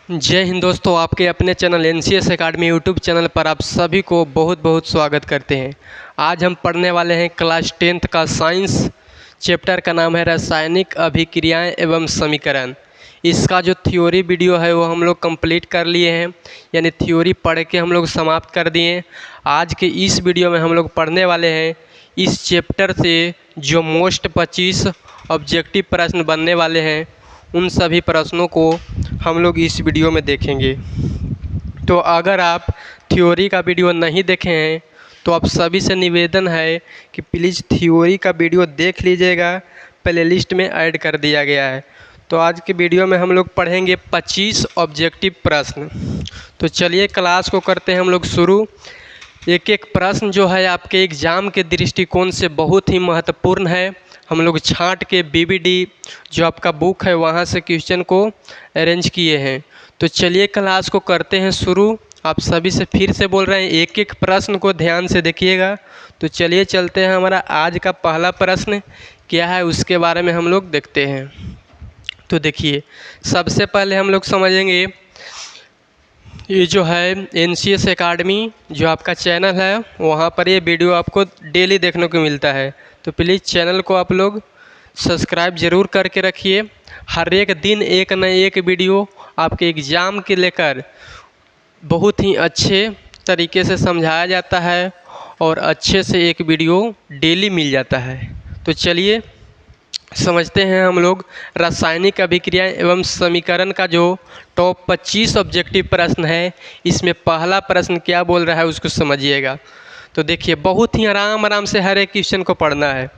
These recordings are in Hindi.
जय हिंद दोस्तों, आपके अपने channel NCS academy YouTube channel पर आप सभी को बहुत बहुत स्वागत करते हैं। आज हम पढ़ने वाले हैं क्लास 10th का साइंस। चैप्टर का नाम है रासायनिक अभिक्रियाएं एवं समीकरण। इसका जो थ्योरी वीडियो है वो हम लोग कंप्लीट कर लिए हैं, यानी थ्योरी पढ़ के हम लोग समाप्त कर दिए हैं। आज के इस वीडियो में हम लोग पढ़ने वाले हैं इस चैप्टर से जो मोस्ट 25 ऑब्जेक्टिव प्रश्न बनने वाले हैं, उन सभी प्रश्नों को हम लोग इस वीडियो में देखेंगे। तो अगर आप थ्योरी का वीडियो नहीं देखे हैं तो आप सभी से निवेदन है कि प्लीज़ थ्योरी का वीडियो देख लीजिएगा, प्लेलिस्ट में ऐड कर दिया गया है। तो आज के वीडियो में हम लोग पढ़ेंगे 25 ऑब्जेक्टिव प्रश्न। तो चलिए क्लास को करते हैं हम लोग शुरू। एक एक प्रश्न जो है आपके एग्ज़ाम के दृष्टिकोण से बहुत ही महत्वपूर्ण है। हम लोग छांट के बीबीडी जो आपका बुक है वहाँ से क्वेश्चन को अरेंज किए हैं। तो चलिए क्लास को करते हैं शुरू। आप सभी से फिर से बोल रहे हैं एक एक प्रश्न को ध्यान से देखिएगा। तो चलिए चलते हैं, हमारा आज का पहला प्रश्न क्या है उसके बारे में हम लोग देखते हैं। तो देखिए, सबसे पहले हम लोग समझेंगे ये जो है एनसीएस एकेडमी जो आपका चैनल है, वहाँ पर ये वीडियो आपको डेली देखने को मिलता है। तो प्लीज़ चैनल को आप लोग सब्सक्राइब ज़रूर करके रखिए। हर एक दिन एक न एक वीडियो आपके एग्ज़ाम के लेकर बहुत ही अच्छे तरीके से समझाया जाता है और अच्छे से एक वीडियो डेली मिल जाता है। तो चलिए समझते हैं हम लोग रासायनिक अभिक्रिया एवं समीकरण का जो टॉप 25 ऑब्जेक्टिव प्रश्न है, इसमें पहला प्रश्न क्या बोल रहा है उसको समझिएगा। तो देखिए, बहुत ही आराम से हर एक क्वेश्चन को पढ़ना है।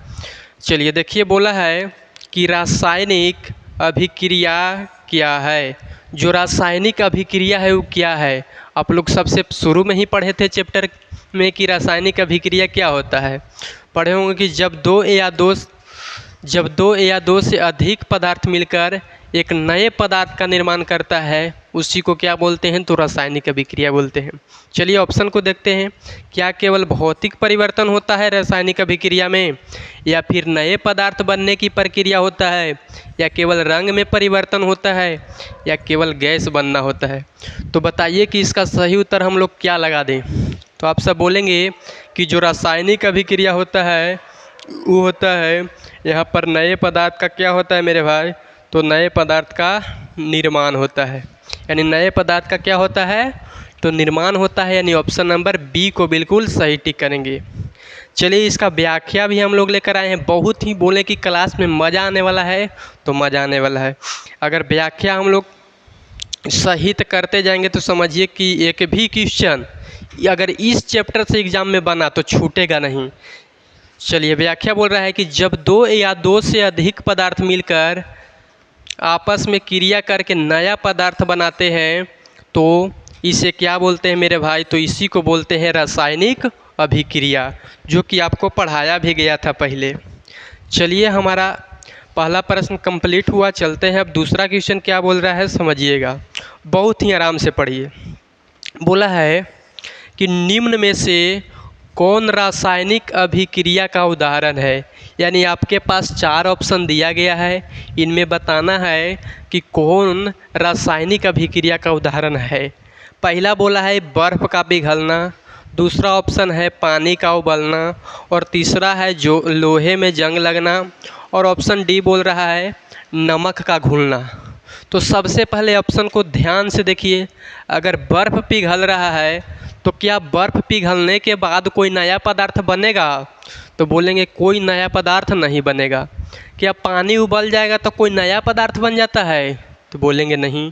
चलिए देखिए, बोला है कि रासायनिक अभिक्रिया क्या है। जो रासायनिक अभिक्रिया है वो क्या है। आप लोग सबसे शुरू में ही पढ़े थे चैप्टर में कि रासायनिक अभिक्रिया क्या होता है। पढ़े होंगे कि जब दो या दो से अधिक पदार्थ मिलकर एक नए पदार्थ का निर्माण करता है, उसी को क्या बोलते हैं, तो रासायनिक अभिक्रिया बोलते हैं। चलिए ऑप्शन को देखते हैं। क्या केवल भौतिक परिवर्तन होता है रासायनिक अभिक्रिया में, या फिर नए पदार्थ बनने की प्रक्रिया होता है, या केवल रंग में परिवर्तन होता है, या केवल गैस बनना होता है। तो बताइए कि इसका सही उत्तर हम लोग क्या लगा दें। तो आप सब बोलेंगे कि जो रासायनिक अभिक्रिया होता है वो होता है, यहाँ पर नए पदार्थ का क्या होता है मेरे भाई, तो नए पदार्थ का निर्माण होता है। यानी नए पदार्थ का क्या होता है, तो निर्माण होता है। यानी ऑप्शन नंबर बी को बिल्कुल सही टिक करेंगे। चलिए इसका व्याख्या भी हम लोग लेकर आए हैं। बहुत ही बोले कि क्लास में मज़ा आने वाला है, तो मज़ा आने वाला है। अगर व्याख्या हम लोग सही करते जाएंगे तो समझिए कि एक भी क्वेश्चन अगर इस चैप्टर से एग्ज़ाम में बना तो छूटेगा नहीं। चलिए व्याख्या बोल रहा है कि जब दो या दो से अधिक पदार्थ मिलकर आपस में क्रिया करके नया पदार्थ बनाते हैं तो इसे क्या बोलते हैं मेरे भाई, तो इसी को बोलते हैं रासायनिक अभिक्रिया, जो कि आपको पढ़ाया भी गया था पहले। चलिए हमारा पहला प्रश्न कंप्लीट हुआ। चलते हैं अब दूसरा क्वेश्चन क्या बोल रहा है समझिएगा, बहुत ही आराम से पढ़िए। बोला है कि निम्न में से कौन रासायनिक अभिक्रिया का उदाहरण है। यानी आपके पास 4 ऑप्शन दिया गया है, इनमें बताना है कि कौन रासायनिक अभिक्रिया का उदाहरण है। पहला बोला है बर्फ़ का पिघलना, दूसरा ऑप्शन है पानी का उबलना, और तीसरा है जो लोहे में जंग लगना, और ऑप्शन डी बोल रहा है नमक का घुलना। तो सबसे पहले ऑप्शन को ध्यान से देखिए। अगर बर्फ़ पिघल रहा है तो क्या बर्फ़ पिघलने के बाद कोई नया पदार्थ बनेगा, तो बोलेंगे कोई नया पदार्थ नहीं बनेगा। क्या पानी उबल जाएगा तो कोई नया पदार्थ बन जाता है, तो बोलेंगे नहीं।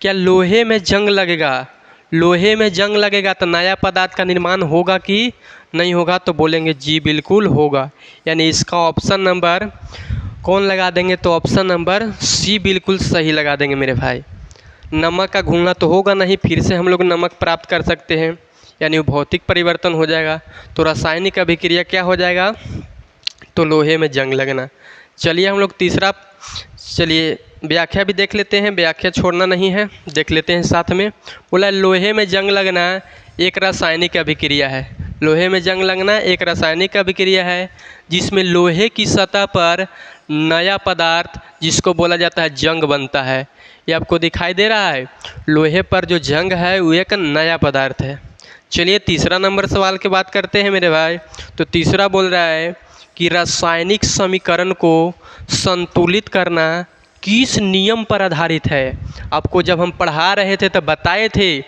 क्या लोहे में जंग लगेगा तो नया पदार्थ का निर्माण होगा कि नहीं होगा, तो बोलेंगे जी बिल्कुल होगा। यानी इसका ऑप्शन नंबर कौन लगा देंगे, तो ऑप्शन नंबर सी बिल्कुल सही लगा देंगे मेरे भाई। नमक का घुलना तो होगा नहीं, फिर से हम लोग नमक प्राप्त कर सकते हैं, यानी वो भौतिक परिवर्तन हो जाएगा। तो रासायनिक अभिक्रिया क्या हो जाएगा, तो लोहे में जंग लगना। चलिए हम लोग तीसरा, चलिए व्याख्या भी देख लेते हैं, व्याख्या छोड़ना नहीं है, देख लेते हैं साथ में। बोला लोहे में जंग लगना एक रासायनिक अभिक्रिया है। लोहे में जंग लगना एक रासायनिक अभिक्रिया है जिसमें लोहे की सतह पर नया पदार्थ जिसको बोला जाता है जंग बनता है। ये आपको दिखाई दे रहा है, लोहे पर जो जंग है वो एक नया पदार्थ है। चलिए तीसरा नंबर सवाल की बात करते हैं मेरे भाई। तो तीसरा बोल रहा है कि रासायनिक समीकरण को संतुलित करना किस नियम पर आधारित है। आपको जब हम पढ़ा रहे थे तब बताए थे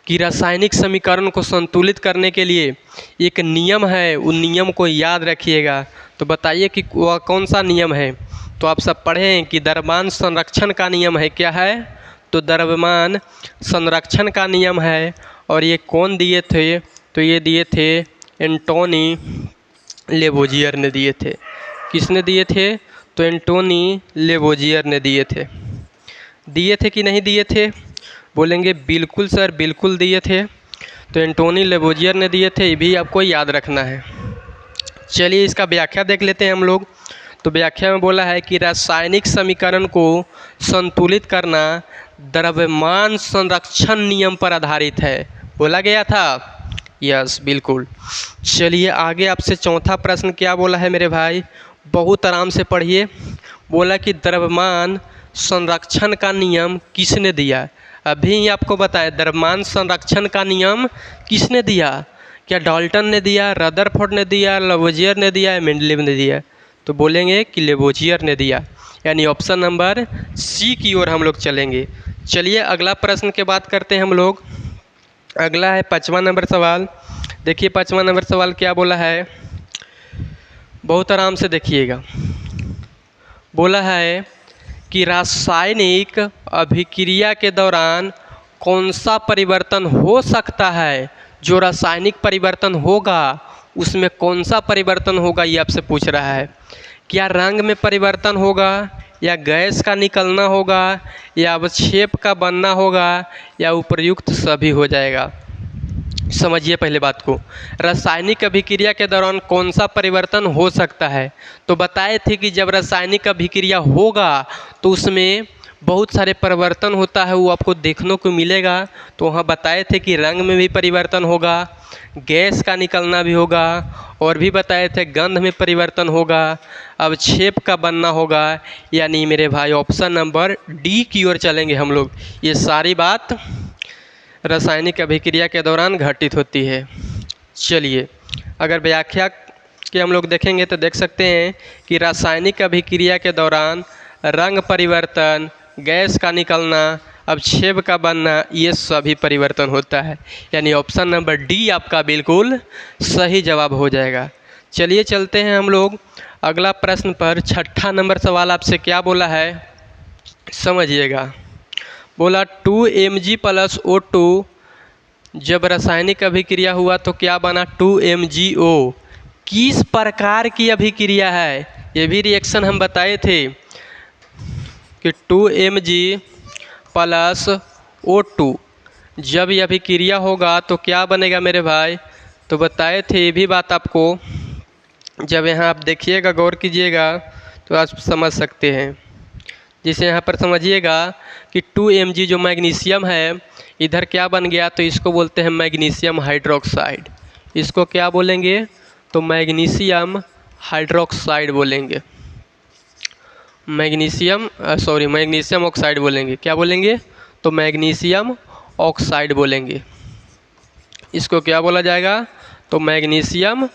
कि रासायनिक समीकरण को संतुलित करने के लिए एक नियम है, उन नियम को याद रखिएगा। तो बताइए कि वह कौन सा नियम है। तो आप सब पढ़े हैं कि द्रव्यमान संरक्षण का नियम है। क्या है? तो द्रव्यमान संरक्षण का नियम है। और ये कौन दिए थे? तो ये दिए थे एंटोनी लेवोजियर ने दिए थे। किसने दिए थे? तो एंटोनी लेवोजियर ने दिए थे। दिए थे कि नहीं दिए थे? बोलेंगे बिल्कुल सर, बिल्कुल दिए थे। तो एंटोनी लेवोजियर ने दिए थे, ये भी आपको याद रखना है। चलिए इसका व्याख्या देख लेते हैं हम लोग। तो व्याख्या में बोला है कि रासायनिक समीकरण को संतुलित करना द्रव्यमान संरक्षण नियम पर आधारित है। बोला गया था, यस बिल्कुल। चलिए आगे आपसे चौथा प्रश्न क्या बोला है मेरे भाई, बहुत आराम से पढ़िए। बोला कि द्रव्यमान संरक्षण का नियम किसने दिया। अभी ही आपको बताया द्रव्यमान संरक्षण का नियम किसने दिया। क्या डाल्टन ने दिया, रदरफोर्ड ने दिया, लेवोजियर ने दिया या मेंडलीव ने दिया। तो बोलेंगे कि लेवोजियर ने दिया, यानी ऑप्शन नंबर सी की ओर हम लोग चलेंगे। चलिए अगला प्रश्न के बात करते हैं हम लोग। अगला है 5वां नंबर सवाल। देखिए 5वां नंबर सवाल क्या बोला है, बहुत आराम से देखिएगा। बोला है कि रासायनिक अभिक्रिया के दौरान कौन सा परिवर्तन हो सकता है। जो रासायनिक परिवर्तन होगा उसमें कौन सा परिवर्तन होगा, ये आपसे पूछ रहा है। क्या रंग में परिवर्तन होगा, या गैस का निकलना होगा, या अवक्षेप का बनना होगा, या उपर्युक्त सभी हो जाएगा। समझिए पहले बात को, रासायनिक अभिक्रिया के दौरान कौन सा परिवर्तन हो सकता है। तो बताए थे कि जब रासायनिक अभिक्रिया होगा तो उसमें बहुत सारे परिवर्तन होता है, वो आपको देखने को मिलेगा। तो वहाँ बताए थे कि रंग में भी परिवर्तन होगा, गैस का निकलना भी होगा, और भी बताए थे गंध में परिवर्तन होगा, अवक्षेप का बनना होगा। यानी मेरे भाई ऑप्शन नंबर डी की ओर चलेंगे हम लोग। ये सारी बात रासायनिक अभिक्रिया के दौरान घटित होती है। चलिए अगर व्याख्या के हम लोग देखेंगे तो देख सकते हैं कि रासायनिक अभिक्रिया के दौरान रंग परिवर्तन, गैस का निकलना, अवक्षेप का बनना, ये सभी परिवर्तन होता है। यानी ऑप्शन नंबर डी आपका बिल्कुल सही जवाब हो जाएगा। चलिए चलते हैं हम लोग अगला प्रश्न पर। 6ठा नंबर सवाल आपसे क्या बोला है, समझिएगा। बोला 2Mg + O2 जब रासायनिक अभिक्रिया हुआ तो क्या बना, 2MgO। किस प्रकार की अभिक्रिया है, ये भी रिएक्शन हम बताए थे कि 2Mg + O2 जब यह अभिक्रिया होगा तो क्या बनेगा मेरे भाई। तो बताए थे ये भी बात आपको, जब यहाँ आप देखिएगा गौर कीजिएगा तो आप समझ सकते हैं। जिसे यहाँ पर समझिएगा कि 2Mg जो मैग्नीशियम है इधर क्या बन गया, तो इसको बोलते हैं मैग्नीशियम हाइड्रोक्साइड। इसको क्या बोलेंगे, तो मैग्नीशियम हाइड्रोक्साइड बोलेंगे। मैग्नीशियम ऑक्साइड बोलेंगे। क्या बोलेंगे, तो मैग्नीशियम ऑक्साइड बोलेंगे। इसको क्या बोला जाएगा, तो मैग्नीशियम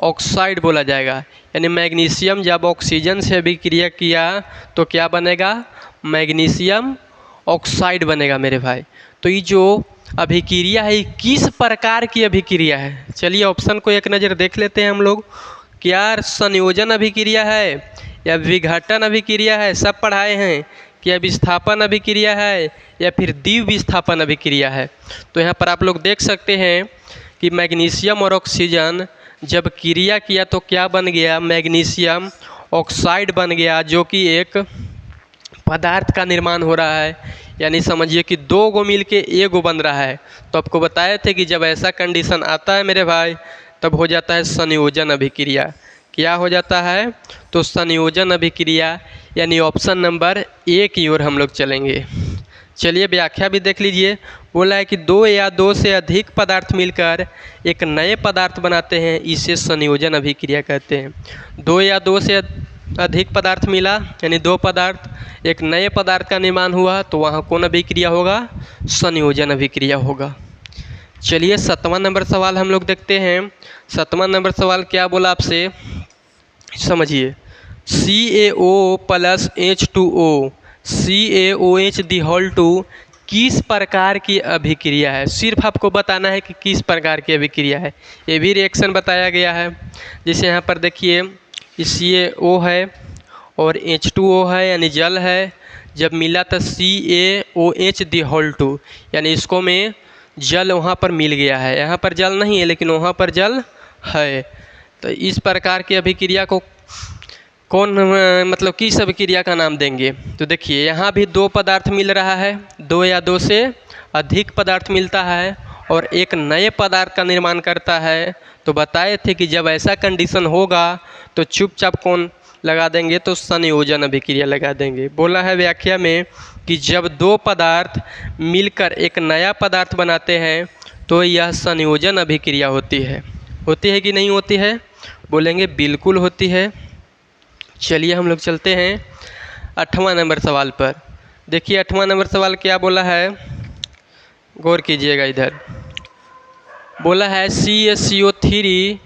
ऑक्साइड बोला जाएगा। यानी मैग्नीशियम जब ऑक्सीजन से अभिक्रिया किया तो क्या बनेगा, मैग्नीशियम ऑक्साइड बनेगा मेरे भाई। तो ये जो अभिक्रिया है किस प्रकार की अभिक्रिया है। चलिए ऑप्शन को एक नज़र देख लेते हैं हम लोग। क्या संयोजन अभिक्रिया है, या विघटन अभिक्रिया है, सब पढ़ाए हैं। क्या विस्थापन अभिक्रिया है, या फिर द्विविस्थापन अभिक्रिया है। तो यहाँ पर आप लोग देख सकते हैं कि मैग्नीशियम और ऑक्सीजन जब क्रिया किया तो क्या बन गया, मैग्नीशियम ऑक्साइड बन गया, जो कि एक पदार्थ का निर्माण हो रहा है। यानी समझिए कि दो गो मिल के एक गो बन रहा है। तो आपको बताए थे कि जब ऐसा कंडीशन आता है मेरे भाई तब हो जाता है संयोजन अभिक्रिया। क्या हो जाता है, तो संयोजन अभिक्रिया। यानी ऑप्शन नंबर ए की ओर हम लोग चलेंगे। चलिए व्याख्या भी देख लीजिए। बोला है कि दो या दो से अधिक पदार्थ मिलकर एक नए पदार्थ बनाते हैं, इसे संयोजन अभिक्रिया कहते हैं। दो या दो से अधिक पदार्थ मिला यानी दो पदार्थ, एक नए पदार्थ का निर्माण हुआ तो वहाँ कौन अभिक्रिया होगा? संयोजन अभिक्रिया होगा। चलिए 7वां नंबर सवाल हम लोग देखते हैं। 7वां नंबर सवाल क्या बोला आपसे, समझिए। CaO प्लस H2O CaOH दी होल टू किस प्रकार की अभिक्रिया है? सिर्फ आपको बताना है कि किस प्रकार की अभिक्रिया है। ये भी रिएक्शन बताया गया है। जैसे यहाँ पर देखिए CaO है और H2O है यानी जल है, जब मिला था CaOH दी होल टू यानी इसको में जल वहाँ पर मिल गया है। यहाँ पर जल नहीं है लेकिन वहाँ पर जल है। तो इस प्रकार की अभिक्रिया को कौन मतलब किस अभिक्रिया का नाम देंगे? तो देखिए यहाँ भी दो पदार्थ मिल रहा है, दो या दो से अधिक पदार्थ मिलता है और एक नए पदार्थ का निर्माण करता है। तो बताए थे कि जब ऐसा कंडीशन होगा तो चुपचाप कौन लगा देंगे? तो संयोजन अभिक्रिया लगा देंगे। बोला है व्याख्या में कि जब दो पदार्थ मिलकर एक नया पदार्थ बनाते हैं तो यह संयोजन अभिक्रिया होती है। होती है कि नहीं होती है? बोलेंगे बिल्कुल होती है। चलिए हम लोग चलते हैं 8वां नंबर सवाल पर। देखिए 8वां नंबर सवाल क्या बोला है, गौर कीजिएगा इधर। बोला है CaCO3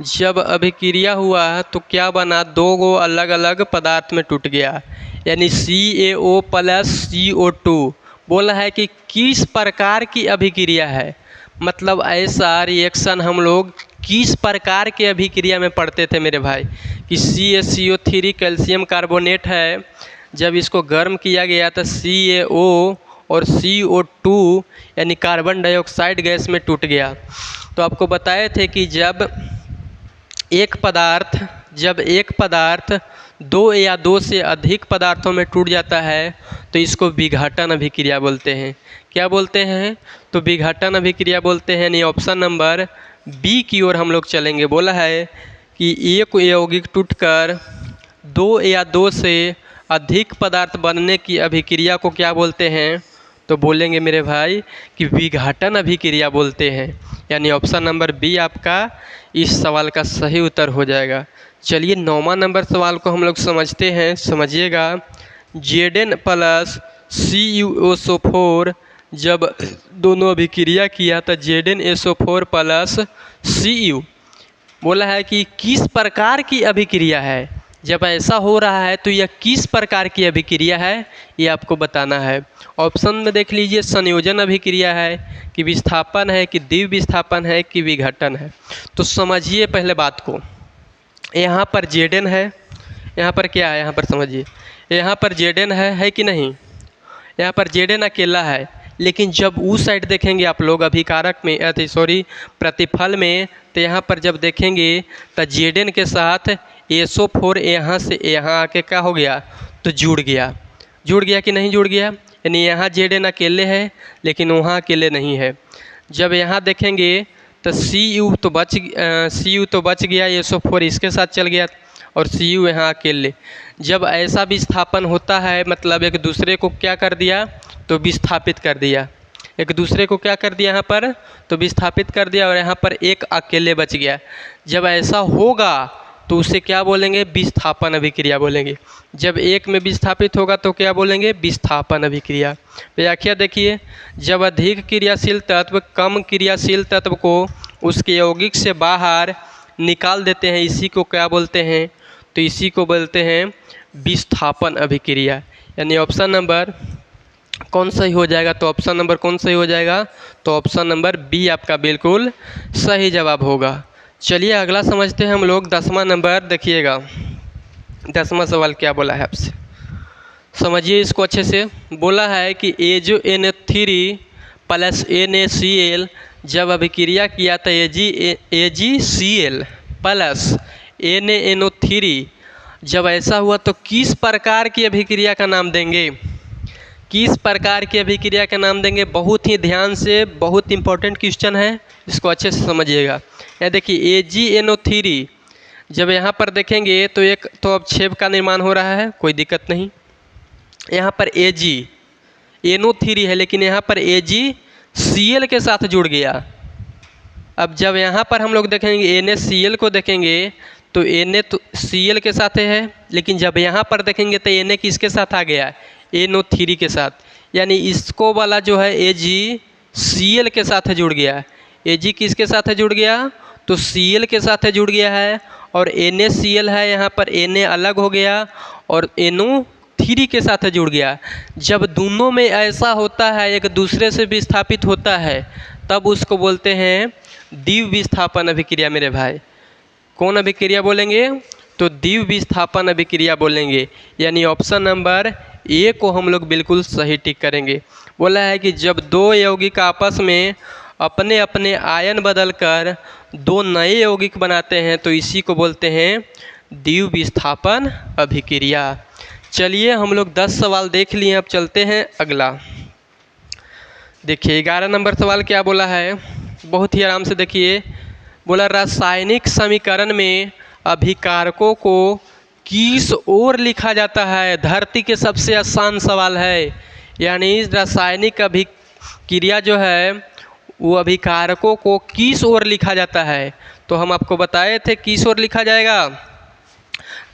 जब अभिक्रिया हुआ तो क्या बना? दो गो अलग अलग पदार्थ में टूट गया यानी CaO प्लस CO2। बोला है कि किस प्रकार की अभिक्रिया है, मतलब ऐसा रिएक्शन हम लोग किस प्रकार के अभिक्रिया में पढ़ते थे मेरे भाई कि CaCO3 कैल्शियम कार्बोनेट है, जब इसको गर्म किया गया तो CaO और CO2 यानी कार्बन डाइऑक्साइड गैस में टूट गया। तो आपको बताए थे कि जब एक पदार्थ दो या दो से अधिक पदार्थों में टूट जाता है तो इसको विघटन अभिक्रिया बोलते हैं। क्या बोलते हैं? तो विघटन अभिक्रिया बोलते हैं। यानी ऑप्शन नंबर बी की ओर हम लोग चलेंगे। बोला है कि एक यौगिक टूटकर दो या दो से अधिक पदार्थ बनने की अभिक्रिया को क्या बोलते हैं? तो बोलेंगे मेरे भाई कि विघटन अभिक्रिया बोलते हैं। यानी ऑप्शन नंबर बी आपका इस सवाल का सही उत्तर हो जाएगा। चलिए 9वां नंबर सवाल को हम लोग समझते हैं, समझिएगा। Zn प्लस CuSO4 जब दोनों अभिक्रिया किया तो ZnSO4 प्लस Cu। बोला है कि किस प्रकार की अभिक्रिया है, जब ऐसा हो रहा है तो यह किस प्रकार की अभिक्रिया है ये आपको बताना है। ऑप्शन में देख लीजिए, संयोजन अभिक्रिया है कि विस्थापन है कि द्विविस्थापन विस्थापन है कि विघटन है। तो समझिए पहले बात को। यहाँ पर Zn है, यहाँ पर क्या है, यहाँ पर समझिए, यहाँ पर Zn है कि नहीं? यहाँ पर Zn अकेला है, लेकिन जब उस साइड देखेंगे आप लोग अभिकारक में प्रतिफल में, तो यहाँ पर जब देखेंगे तो Zn के साथ SO4 यहाँ से यहाँ आके क्या हो गया? तो जुड़ गया कि नहीं जुड़ गया? यानी यहाँ Zn अकेले है लेकिन वहाँ अकेले नहीं है। जब यहाँ देखेंगे तो Cu तो बच गया, SO4 इसके साथ चल गया और Cu यहाँ अकेले। जब ऐसा विस्थापन होता है मतलब एक दूसरे को क्या कर दिया? तो विस्थापित कर दिया। एक दूसरे को क्या कर दिया? यहाँ पर तो विस्थापित कर दिया और यहाँ पर एक अकेले बच गया। जब ऐसा होगा तो उसे क्या बोलेंगे? विस्थापन अभिक्रिया बोलेंगे। जब एक में विस्थापित होगा तो क्या बोलेंगे? विस्थापन अभिक्रिया। व्याख्या देखिए, जब अधिक क्रियाशील तत्व कम क्रियाशील तत्व को उसके यौगिक से बाहर निकाल देते हैं, इसी को क्या बोलते हैं? तो इसी को बोलते हैं विस्थापन अभिक्रिया। यानी ऑप्शन नंबर कौन सही हो जाएगा? तो ऑप्शन नंबर कौन सही हो जाएगा? तो ऑप्शन नंबर बी आपका बिल्कुल सही जवाब होगा। चलिए अगला समझते हैं हम लोग 10वां नंबर। देखिएगा 10वां सवाल क्या बोला है आपसे, समझिए इसको अच्छे से। बोला है कि AgNO3 प्लस NaCl जब अभिक्रिया किया था AgCl प्लस NaNO3, जब ऐसा हुआ तो किस प्रकार की अभिक्रिया का नाम देंगे? किस प्रकार की अभिक्रिया का नाम देंगे? बहुत ही ध्यान से, बहुत इंपॉर्टेंट क्वेश्चन है, इसको अच्छे से समझिएगा। यहाँ देखिए AgNO3 जब यहाँ पर देखेंगे तो एक तो अब छेद का निर्माण हो रहा है, कोई दिक्कत नहीं। यहाँ पर NO3 है, लेकिन यहाँ पर AgCl के साथ जुड़ गया। अब जब यहाँ पर हम लोग देखेंगे NaCl को देखेंगे तो Na तो Cl के साथ है, लेकिन जब यहाँ पर देखेंगे तो Na किसके साथ आ गया, NO3 के साथ, यानी इसको वाला जो है AgCl के साथ जुड़ गया। Ag किसके साथ जुड़ गया, तो Cl के साथ जुड़ गया है, और NaCl है, यहाँ पर Na अलग हो गया और NO3 के साथ जुड़ गया। जब दोनों में ऐसा होता है, एक दूसरे से विस्थापित होता है, तब उसको बोलते हैं द्विविस्थापन अभिक्रिया मेरे भाई। कौन अभिक्रिया बोलेंगे, तो द्विविस्थापन अभिक्रिया बोलेंगे। यानी ऑप्शन नंबर ए को हम लोग बिल्कुल सही टिक करेंगे। बोला है कि जब दो यौगिक आपस में अपने अपने आयन बदलकर दो नए यौगिक बनाते हैं तो इसी को बोलते हैं द्विविस्थापन अभिक्रिया। चलिए हम लोग 10 सवाल देख लिए, अब चलते हैं अगला। देखिए 11 नंबर सवाल क्या बोला है, बहुत ही आराम से देखिए। बोला रासायनिक समीकरण में अभिकारकों को किस ओर लिखा जाता है। धरती के सबसे आसान सवाल है, यानी रासायनिक अभिक्रिया जो है वो अभिकारकों को किस ओर लिखा जाता है। तो हम आपको बताए थे किस ओर लिखा जाएगा,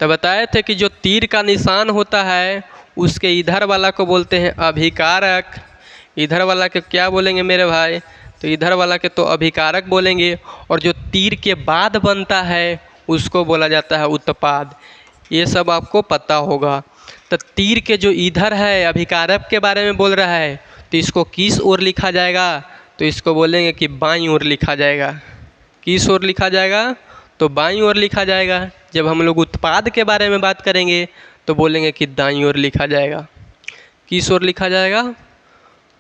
तो बताए थे कि जो तीर का निशान होता है उसके इधर वाला को बोलते हैं अभिकारक। इधर वाला के क्या बोलेंगे मेरे भाई, तो इधर वाला के तो अभिकारक बोलेंगे, और जो तीर के बाद बनता है उसको बोला जाता है उत्पाद। ये सब आपको पता होगा। तो तीर के जो इधर है अभिकारक के बारे में बोल रहा है, तो इसको किस ओर लिखा जाएगा, तो इसको बोलेंगे कि बाईं ओर लिखा जाएगा। किस ओर लिखा जाएगा, तो बाईं ओर लिखा जाएगा। जब हम लोग उत्पाद के बारे में बात करेंगे तो बोलेंगे कि दाईं ओर लिखा जाएगा। किस ओर लिखा जाएगा,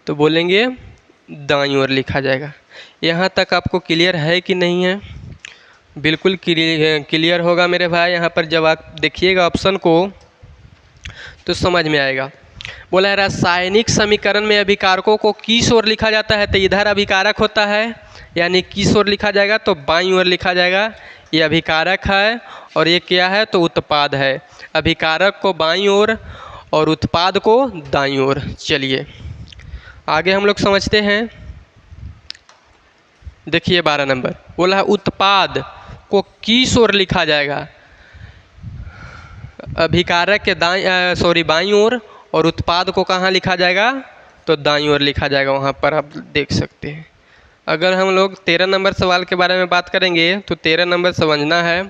तो बोलेंगे दाईं ओर लिखा जाएगा। यहाँ तक आपको क्लियर है कि नहीं है, बिल्कुल क्लियर होगा मेरे भाई। यहाँ पर जब आप देखिएगा ऑप्शन को तो समझ में आएगा। बोला है रासायनिक समीकरण में अभिकारकों को किस ओर लिखा जाता है, तो इधर अभिकारक होता है, यानी किस ओर लिखा जाएगा, तो बाईं ओर लिखा जाएगा। ये अभिकारक है और ये क्या है, तो उत्पाद है। अभिकारक को बाईं ओर और उत्पाद को दाईं ओर। चलिए आगे हम लोग समझते हैं। देखिए 12 नंबर बोला है उत्पाद को किस ओर लिखा जाएगा। अभिकारक के बाईं ओर, और उत्पाद को कहाँ लिखा जाएगा, तो दाईं ओर लिखा जाएगा। वहाँ पर आप देख सकते हैं। अगर हम लोग 13 नंबर सवाल के बारे में बात करेंगे तो 13 नंबर समझना है।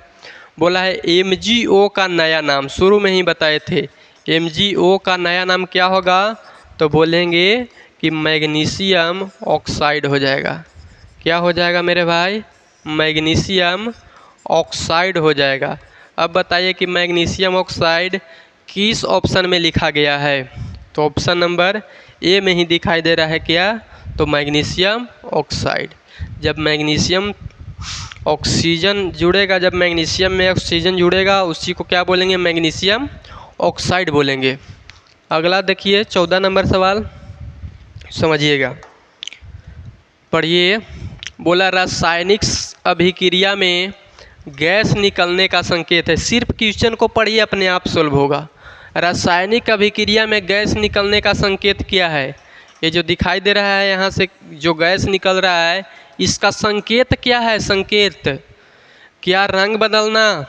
बोला है MgO का नया नाम, शुरू में ही बताए थे। MgO का नया नाम क्या होगा, तो बोलेंगे कि मैग्नीशियम ऑक्साइड हो जाएगा। क्या हो जाएगा मेरे भाई, मैग्नीशियम ऑक्साइड हो जाएगा। अब बताइए कि मैग्नीशियम ऑक्साइड किस ऑप्शन में लिखा गया है, तो ऑप्शन नंबर ए में ही दिखाई दे रहा है। क्या, तो मैग्नीशियम ऑक्साइड। जब मैग्नीशियम ऑक्सीजन जुड़ेगा, जब मैग्नीशियम में ऑक्सीजन जुड़ेगा उसी को क्या बोलेंगे, मैग्नीशियम ऑक्साइड बोलेंगे। अगला देखिए 14 नंबर सवाल समझिएगा, पढ़िए। बोला रासायनिक अभिक्रिया में गैस निकलने का संकेत है। सिर्फ क्वेश्चन को पढ़िए, अपने आप सोल्व होगा। रासायनिक अभिक्रिया में गैस निकलने का संकेत क्या है। ये जो दिखाई दे रहा है यहाँ से जो गैस निकल रहा है, इसका संकेत क्या है। संकेत क्या, रंग बदलना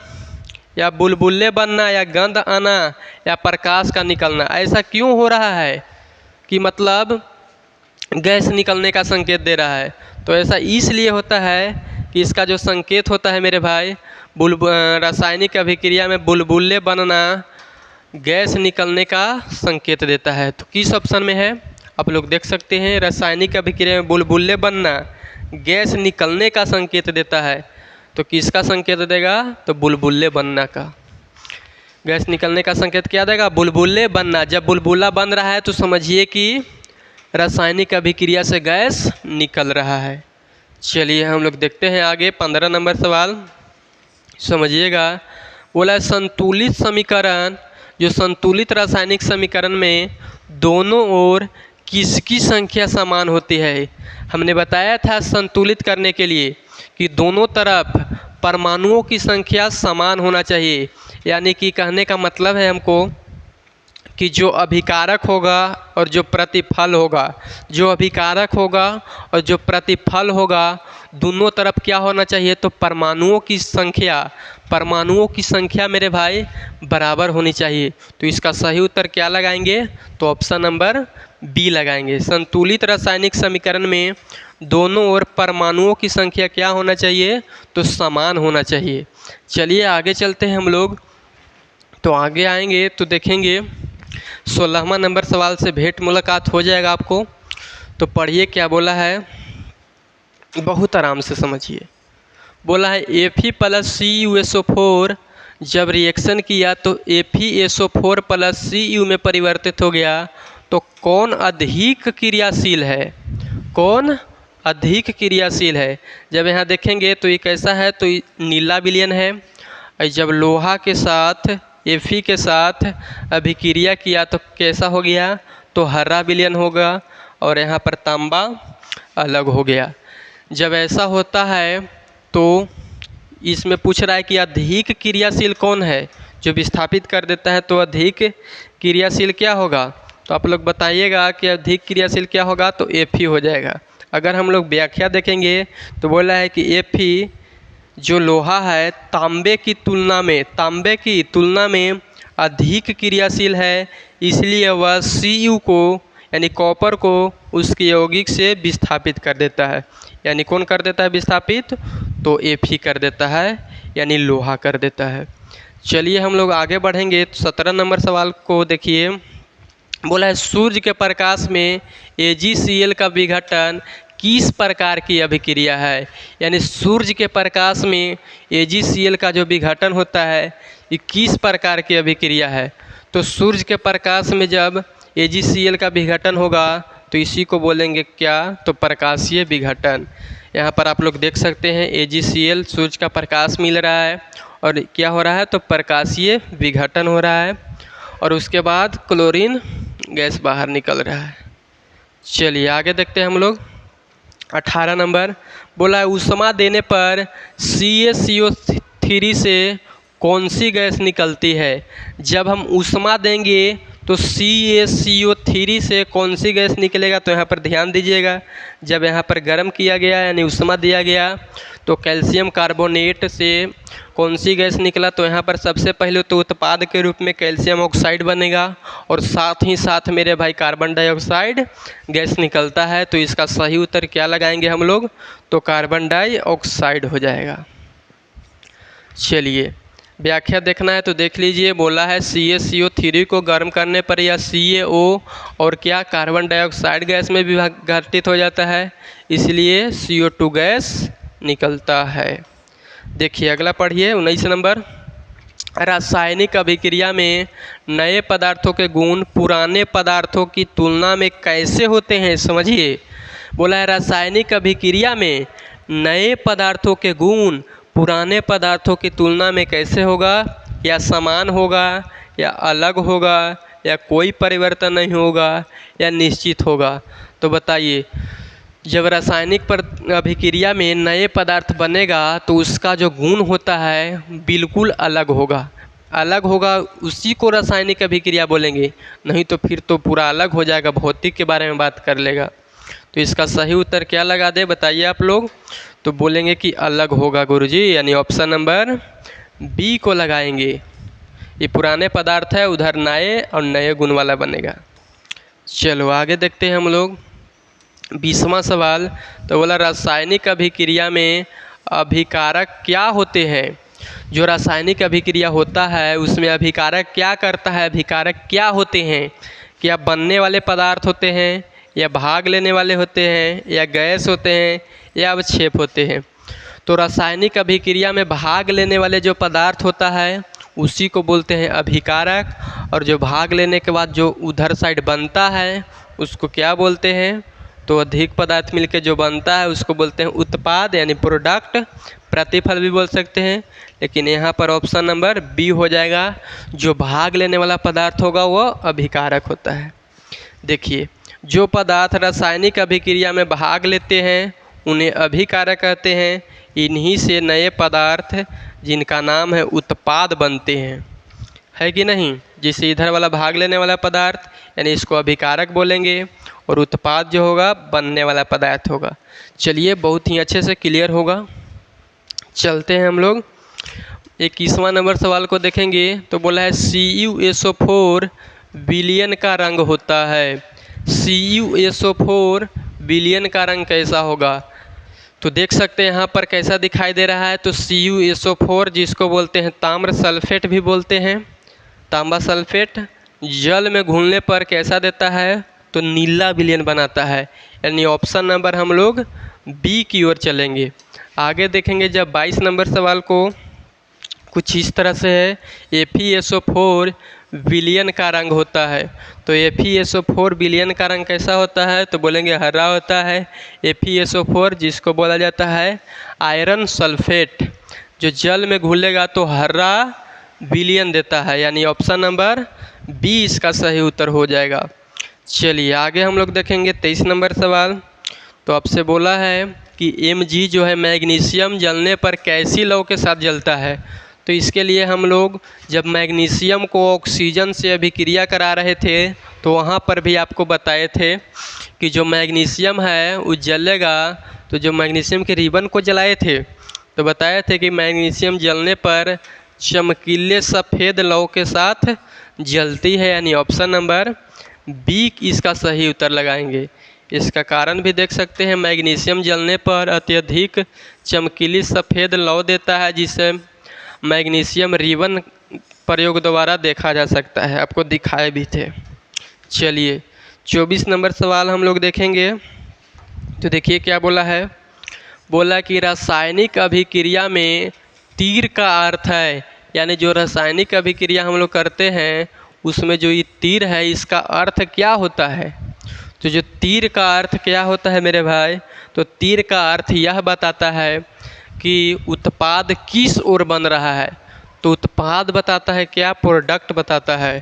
या बुलबुले बनना या गंध आना या प्रकाश का निकलना। ऐसा क्यों हो रहा है कि मतलब गैस निकलने का संकेत दे रहा है, तो ऐसा इसलिए होता है कि इसका जो संकेत होता है मेरे भाई, रासायनिक अभिक्रिया में बुलबुले बनना गैस निकलने का संकेत देता है। तो किस ऑप्शन में है, आप लोग देख सकते हैं। रासायनिक अभिक्रिया में बुलबुले बनना गैस निकलने का संकेत देता है, तो किसका संकेत देगा, तो बुलबुले बनना का। गैस निकलने का संकेत क्या देगा, बुलबुले बनना। जब बुलबुला बन रहा है तो समझिए कि रासायनिक अभिक्रिया से गैस निकल रहा है। चलिए हम लोग देखते हैं आगे 15 नंबर सवाल समझिएगा। बोला संतुलित समीकरण, जो संतुलित रासायनिक समीकरण में दोनों ओर किसकी संख्या समान होती है। हमने बताया था संतुलित करने के लिए कि दोनों तरफ परमाणुओं की संख्या समान होना चाहिए। यानी कि कहने का मतलब है हमको कि जो अभिकारक होगा और जो प्रतिफल होगा, जो अभिकारक होगा और जो प्रतिफल होगा, दोनों तरफ क्या होना चाहिए, तो परमाणुओं की संख्या मेरे भाई बराबर होनी चाहिए। तो इसका सही उत्तर क्या लगाएंगे, तो ऑप्शन नंबर बी लगाएंगे। संतुलित रासायनिक समीकरण में दोनों ओर परमाणुओं की संख्या क्या होना चाहिए, तो समान होना चाहिए। चलिए आगे चलते हैं हम लोग। तो आगे आएंगे तो देखेंगे 16वां नंबर सवाल से भेंट मुलाकात हो जाएगा आपको। तो पढ़िए क्या बोला है, बहुत आराम से समझिए। बोला है Fe+CuSO4 जब रिएक्शन किया तो FeSO4+Cu में परिवर्तित हो गया, तो कौन अधिक क्रियाशील है, कौन अधिक क्रियाशील है। जब यहाँ देखेंगे तो ये कैसा है, तो नीला विलयन है। और जब लोहा के साथ Fe के साथ अभिक्रिया किया तो कैसा हो गया, तो हरा विलयन होगा। और यहाँ पर तांबा अलग हो गया। जब ऐसा होता है तो इसमें पूछ रहा है कि अधिक क्रियाशील कौन है, जो विस्थापित कर देता है। तो अधिक क्रियाशील क्या होगा, तो आप लोग बताइएगा कि अधिक क्रियाशील क्या होगा, तो Fe हो जाएगा। अगर हम लोग व्याख्या देखेंगे तो बोला है कि Fe जो लोहा है तांबे की तुलना में अधिक क्रियाशील है, इसलिए वह Cu को यानी कॉपर को उसके यौगिक से विस्थापित कर देता है। यानी कौन कर देता है विस्थापित, तो Fe कर देता है, यानी लोहा कर देता है। चलिए हम लोग आगे बढ़ेंगे। 17 नंबर सवाल को देखिए। बोला है सूर्य के प्रकाश में AgCl का विघटन किस प्रकार की अभिक्रिया है। यानी सूर्य के प्रकाश में AgCl का जो विघटन होता है ये किस प्रकार की अभिक्रिया है। तो सूर्य के प्रकाश में जब AgCl का विघटन होगा तो इसी को बोलेंगे क्या, तो प्रकाशीय विघटन। यहाँ पर आप लोग देख सकते हैं AgCl सूर्य का प्रकाश मिल रहा है और क्या हो रहा है, तो प्रकाशीय विघटन हो रहा है। और उसके बाद क्लोरीन गैस बाहर निकल रहा है। चलिए आगे देखते हैं हम लोग। 18 नंबर बोला है ऊष्मा देने पर CaCO3 से कौन सी गैस निकलती है। जब हम ऊष्मा देंगे तो CaCO3 से कौन सी गैस निकलेगा, तो यहाँ पर ध्यान दीजिएगा। जब यहाँ पर गर्म किया गया यानी ऊष्मा दिया गया तो कैल्शियम कार्बोनेट से कौन सी गैस निकला, तो यहाँ पर सबसे पहले तो उत्पाद के रूप में कैल्शियम ऑक्साइड बनेगा और साथ ही साथ मेरे भाई कार्बन डाइऑक्साइड गैस निकलता है। तो इसका सही उत्तर क्या लगाएंगे हम लोग, तो कार्बन डाइऑक्साइड हो जाएगा। चलिए व्याख्या देखना है तो देख लीजिए। बोला है CaCO3 को गर्म करने पर यह CaO और क्या कार्बन डाइऑक्साइड गैस में विघटित हो जाता है, इसलिए CO2 गैस निकलता है। देखिए अगला पढ़िए 19 नंबर। रासायनिक अभिक्रिया में नए पदार्थों के गुण पुराने पदार्थों की तुलना में कैसे होते हैं, समझिए। बोला है रासायनिक अभिक्रिया में नए पदार्थों के गुण पुराने पदार्थों की तुलना में कैसे होगा, या समान होगा, या अलग होगा, या कोई परिवर्तन नहीं होगा, या निश्चित होगा। तो बताइए, जब रासायनिक अभिक्रिया में नए पदार्थ बनेगा तो उसका जो गुण होता है बिल्कुल अलग होगा, उसी को रासायनिक अभिक्रिया बोलेंगे। नहीं तो फिर तो पूरा अलग हो जाएगा, भौतिक के बारे में बात कर लेगा। तो इसका सही उत्तर क्या लगा दे, बताइए आप लोग। तो बोलेंगे कि अलग होगा गुरुजी, यानी ऑप्शन नंबर बी को लगाएंगे। ये पुराने पदार्थ है, उधर नए और नए गुण वाला बनेगा। चलो आगे देखते हैं हम लोग 20वां सवाल। तो बोला रासायनिक अभिक्रिया में अभिकारक क्या होते हैं। जो रासायनिक अभिक्रिया होता है उसमें अभिकारक क्या करता है, अभिकारक क्या होते हैं, क्या बनने वाले पदार्थ होते हैं, या भाग लेने वाले होते हैं, या गैस होते हैं, या अवक्षेप होते हैं। तो रासायनिक अभिक्रिया में भाग लेने वाले जो पदार्थ होता है उसी को बोलते हैं अभिकारक, और जो भाग लेने के बाद जो उधर साइड बनता है उसको क्या बोलते हैं, तो अधिक पदार्थ मिलके जो बनता है उसको बोलते हैं उत्पाद यानी प्रोडक्ट। प्रतिफल भी बोल सकते हैं, लेकिन यहाँ पर ऑप्शन नंबर बी हो जाएगा। जो भाग लेने वाला पदार्थ होगा वो अभिकारक होता है। देखिए जो पदार्थ रासायनिक अभिक्रिया में भाग लेते हैं उन्हें अभिकारक कहते हैं। इन्हीं से नए पदार्थ जिनका नाम है उत्पाद बनते हैं। है कि नहीं। जिससे इधर वाला भाग लेने वाला पदार्थ यानी इसको अभिकारक बोलेंगे और उत्पाद जो होगा बनने वाला पदार्थ होगा। चलिए बहुत ही अच्छे से क्लियर होगा। चलते हैं हम लोग 21वां नंबर सवाल को देखेंगे तो बोला है CuSO4 विलयन का रंग होता है। CuSO4 विलयन का रंग कैसा होगा तो देख सकते हैं यहाँ पर कैसा दिखाई दे रहा है। तो CuSO4 जिसको बोलते हैं ताम्र सल्फेट भी बोलते हैं, तांबा सल्फेट, जल में घुलने पर कैसा देता है तो नीला विलयन बनाता है। यानी ऑप्शन नंबर हम लोग बी की ओर चलेंगे। आगे देखेंगे जब 22 नंबर सवाल को कुछ इस तरह से है, FeSO4 विलयन का रंग होता है। तो FeSO4 विलयन का रंग कैसा होता है तो बोलेंगे हरा होता है। FeSO4 जिसको बोला जाता है आयरन सल्फेट, जो जल में घुलेगा तो हरा विलयन देता है। यानी ऑप्शन नंबर बी इसका सही उत्तर हो जाएगा। चलिए आगे हम लोग देखेंगे 23 नंबर सवाल। तो आपसे बोला है कि Mg जो है मैग्नीशियम जलने पर कैसी लौ के साथ जलता है। तो इसके लिए हम लोग जब मैग्नीशियम को ऑक्सीजन से अभिक्रिया करा रहे थे तो वहाँ पर भी आपको बताए थे कि जो मैग्नीशियम है वो जलेगा। तो जो मैग्नीशियम के रिबन को जलाए थे तो बताए थे कि मैग्नीशियम जलने पर चमकीले सफ़ेद लौ के साथ जलती है। यानी ऑप्शन नंबर बी इसका सही उत्तर लगाएंगे। इसका कारण भी देख सकते हैं, मैग्नीशियम जलने पर अत्यधिक चमकीली सफ़ेद लौ देता है, जिसे मैग्नीशियम रिबन प्रयोग द्वारा देखा जा सकता है, आपको दिखाए भी थे। चलिए 24 नंबर सवाल हम लोग देखेंगे। तो देखिए क्या बोला है, बोला कि रासायनिक अभिक्रिया में तीर का अर्थ है। यानी जो रासायनिक अभिक्रिया हम लोग करते हैं उसमें जो ये तीर है इसका अर्थ क्या होता है। तो जो तीर का अर्थ क्या होता है मेरे भाई, तो तीर का अर्थ यह बताता है कि उत्पाद किस ओर बन रहा है। तो उत्पाद बताता है क्या, प्रोडक्ट बताता है।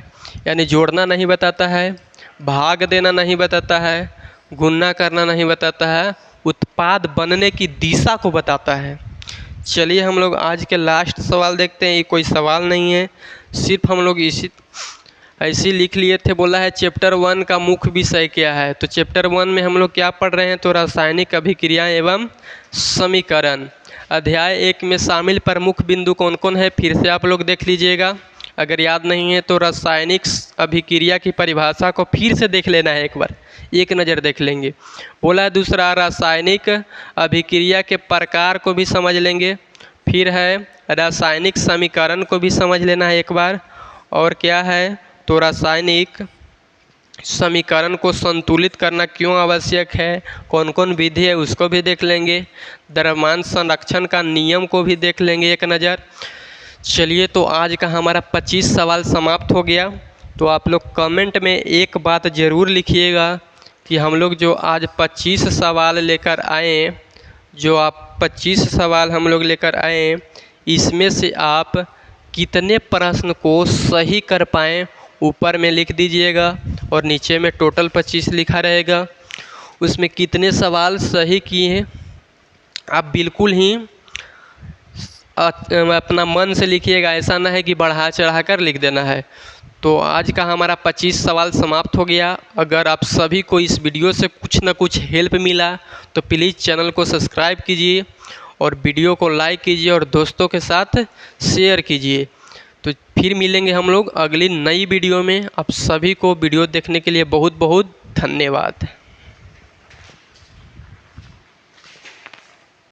यानी जोड़ना नहीं बताता है, भाग देना नहीं बताता है, गुणा करना नहीं बताता है, उत्पाद बनने की दिशा को बताता है। चलिए हम लोग आज के लास्ट सवाल देखते हैं। ये कोई सवाल नहीं है, सिर्फ हम लोग ऐसे लिख लिए थे। बोला है चैप्टर 1 का मुख्य विषय क्या है। तो चैप्टर 1 में हम लोग क्या पढ़ रहे हैं तो रासायनिक अभिक्रिया एवं समीकरण। अध्याय 1 में शामिल प्रमुख बिंदु कौन कौन है फिर से आप लोग देख लीजिएगा। अगर याद नहीं है तो रासायनिक अभिक्रिया की परिभाषा को फिर से देख लेना है, एक बार एक नज़र देख लेंगे। बोला है दूसरा रासायनिक अभिक्रिया के प्रकार को भी समझ लेंगे। फिर है रासायनिक समीकरण को भी समझ लेना है एक बार। और क्या है तो रासायनिक समीकरण को संतुलित करना क्यों आवश्यक है, कौन कौन विधि है उसको भी देख लेंगे। द्रव्यमान संरक्षण का नियम को भी देख लेंगे एक नज़र। चलिए तो आज का हमारा 25 सवाल समाप्त हो गया। तो आप लोग कमेंट में एक बात ज़रूर लिखिएगा कि हम लोग जो आज 25 सवाल लेकर आए, जो आप 25 सवाल हम लोग लेकर आए, इसमें से आप कितने प्रश्न को सही कर पाएँ ऊपर में लिख दीजिएगा और नीचे में टोटल 25 लिखा रहेगा। उसमें कितने सवाल सही किए हैं आप बिल्कुल ही अपना मन से लिखिएगा, ऐसा ना है कि बढ़ा चढ़ा कर लिख देना है। तो आज का हमारा 25 सवाल समाप्त हो गया। अगर आप सभी को इस वीडियो से कुछ ना कुछ हेल्प मिला तो प्लीज़ चैनल को सब्सक्राइब कीजिए और वीडियो को लाइक कीजिए और दोस्तों के साथ शेयर कीजिए। तो फिर मिलेंगे हम लोग अगली नई वीडियो में। आप सभी को वीडियो देखने के लिए बहुत बहुत धन्यवाद।